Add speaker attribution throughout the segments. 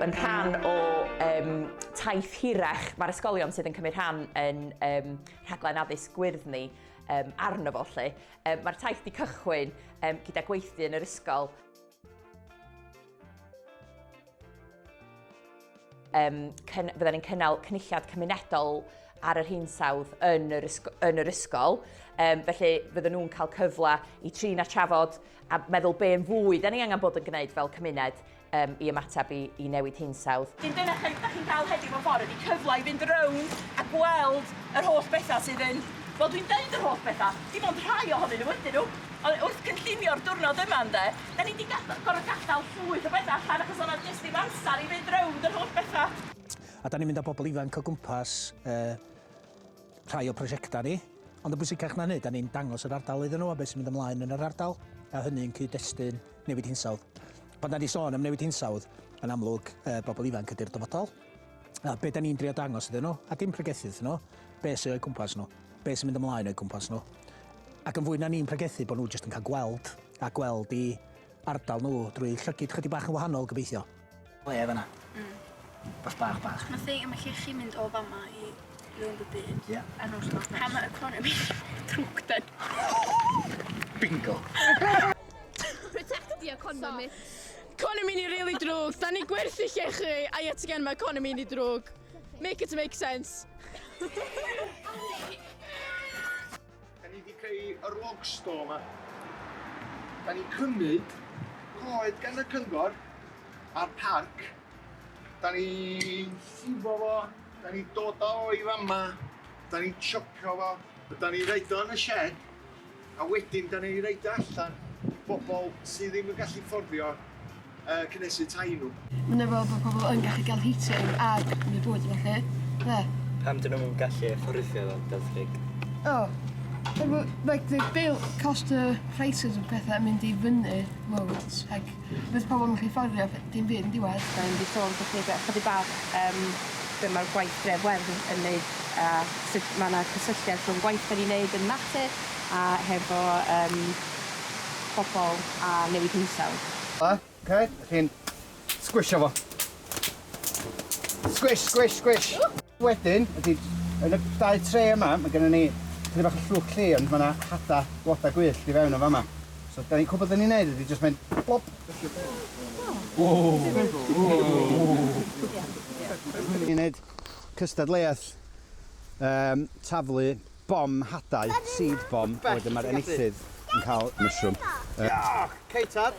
Speaker 1: yn rhan o taith hirach. Mae'r ysgolion sydd yn cymryd rhan yn rhaglen addysg Gwyrddni arno fo lle. Mae'r taith wedi cychwyn gyda gweithio yn yr ysgol. Fydden ni'n cynnal cynulliad cymunedol ar yr Hinsawdd yn yr ysgol. Felly fydden nhw'n cael cyfle i trin a trafod a meddwl be yn fwy da ni angen bod yn gwneud fel cymuned i ymateb i newid Hinsawdd. Dyna chi'n cael heddiw mewn ffordd ydy cyfle i fynd rownd a gweld yr holl bethau sydd yn... Wel, dwi'n deud yr holl bethau, dim ond rhai ohonyn nhw ydyn nhw. Wrth cynllunio'r diwrnod yma, da ni wedi gorfod gadael llwyth o bethau allan achos o'na jyst ddim amser i fynd rownd yr holl bethau.
Speaker 2: A da ni'n mynd â bobl ifanc o gwmpas rhai o prosiectau ni. Ond y bwysicach na hynny, da ni'n dangos yr ardal iddyn nhw a beth sy'n mynd ymlaen yn yr ardal. A hynny'n cyd-destun newid Hinsawdd. Pan da ni sôn am newid Hinsawdd, yn amlwg bobl ifanc ydy'r dyfodol. A be da ni'n drio dangos iddyn nhw, a dim pregethu iddyn nhw, be sy'n o'i cwmpas nhw, be sy'n mynd ymlaen o'i cwmpas nhw. Ac yn fwy na ni'n pregethu bod nhw jyst yn cael gweld, a gweld i ardal nhw drwy llygyd chydig bach yn wahanol gobeithio. Le fyna. Bach.
Speaker 3: Mae chi mynd o fama i rownd y byd.
Speaker 2: Ie.
Speaker 3: Pa mae economi drwg dyn?
Speaker 2: Bingo.
Speaker 3: Protect the economy.
Speaker 4: Economy ni really drwg. Da ni gwerthu llechi a yet again mae economi ni drwg. Make it make sense.
Speaker 5: Da ni wedi creu yr log store yma. Da ni'n cymryd coed gan y cyngor a'r parc. Da ni'n llifo fo, da ni'n dod o i fama, da ni'n siopio fo, da ni'n reid o yn y shed, a wedyn da ni'n reid o allan bobl sydd ddim yn gallu fforddio cynnesu tai nhw.
Speaker 6: Mae'n efo bod pobl yn gallu gael heating ag yn y bwyd felly. Ne?
Speaker 7: Pam dyn nhw'n gallu fforddio fel delchig?
Speaker 6: Like the bill cost of prices o pethau yn mynd i fyny loads, ac bydd pobl yn gallu fforddio dim byd yn diwedd.
Speaker 1: Da ni wedi sôn chydig bach be mae'r gwaith dref weld yn neud a sut mae yna cysylltiad rhwng gwaith da ni'n neud yn natur a hefo pobl a newid Hinsawdd.
Speaker 5: OK, chi'n sgwisio fo. Sgwish. Wedyn, yn y dau tre yma, mae gennym ni chydig bach o llwch lli, ond mae yna hada bloda gwyllt i fewn o fama. So, da ni'n cwbod da ni'n neud ydy jyst mynd blop. Ni'n neud cystadleuaeth taflu bom hadau, seed bom, wedyn mae'r enillydd yn cael mushroom. Ceitad!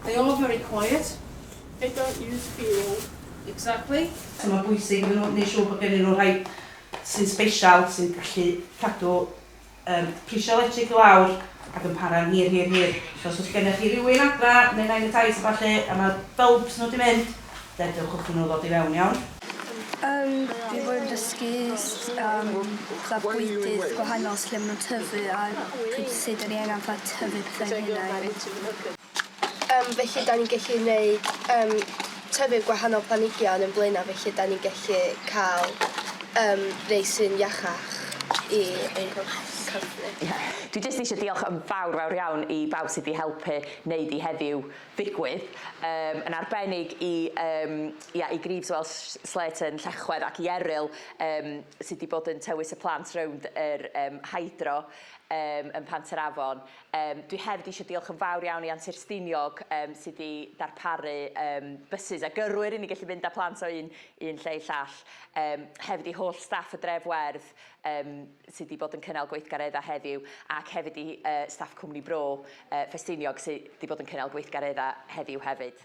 Speaker 8: They are very quiet.
Speaker 4: They don't use fuel.
Speaker 8: Exactly. So mae'n bwysig iddyn nhw wneud siŵr bod gennyn nhw rhai sy'n special sy'n gallu cadw prisio electric i lawr ac yn para'n hir. So os gennych chi rhywun adra neu nain y tais a falle a mae bulbs nhw wedi mynd, dedwch nhw ddod i fewn iawn.
Speaker 6: Dwi fod yn dysgu bwydydd gwahanol lle maen nhw'n tyfu a sut da ni angen tyfu pethau hynny.
Speaker 3: Felly da ni'n gallu gwneud tyfu gwahanol planhigion yn blaenau, felly da ni'n gallu cael rhai sy'n iachach i cyfle.
Speaker 1: Dwi jyst eisiau diolch yn fawr iawn i bawb sydd wedi helpu wneud i heddiw ddigwydd. Yn arbennig i Grifs Welsh Slayton, Llechwedd ac i Eryl sydd wedi bod yn tywys y plant rownd yr hydro yn Panterafon. Dwi hefyd eisiau diolch yn fawr iawn i Antur Stiniog sydd wedi darparu bysys a gyrwyr i ni gallu mynd â plant o un lle i llall. Hefyd i holl staff y Dref Werdd sydd wedi bod yn cynnal gweithgareddau heddiw ac hefyd i staff Cwmni Bro Ffestiniog sydd wedi bod yn cynnal gweithgareddau heddiw hefyd.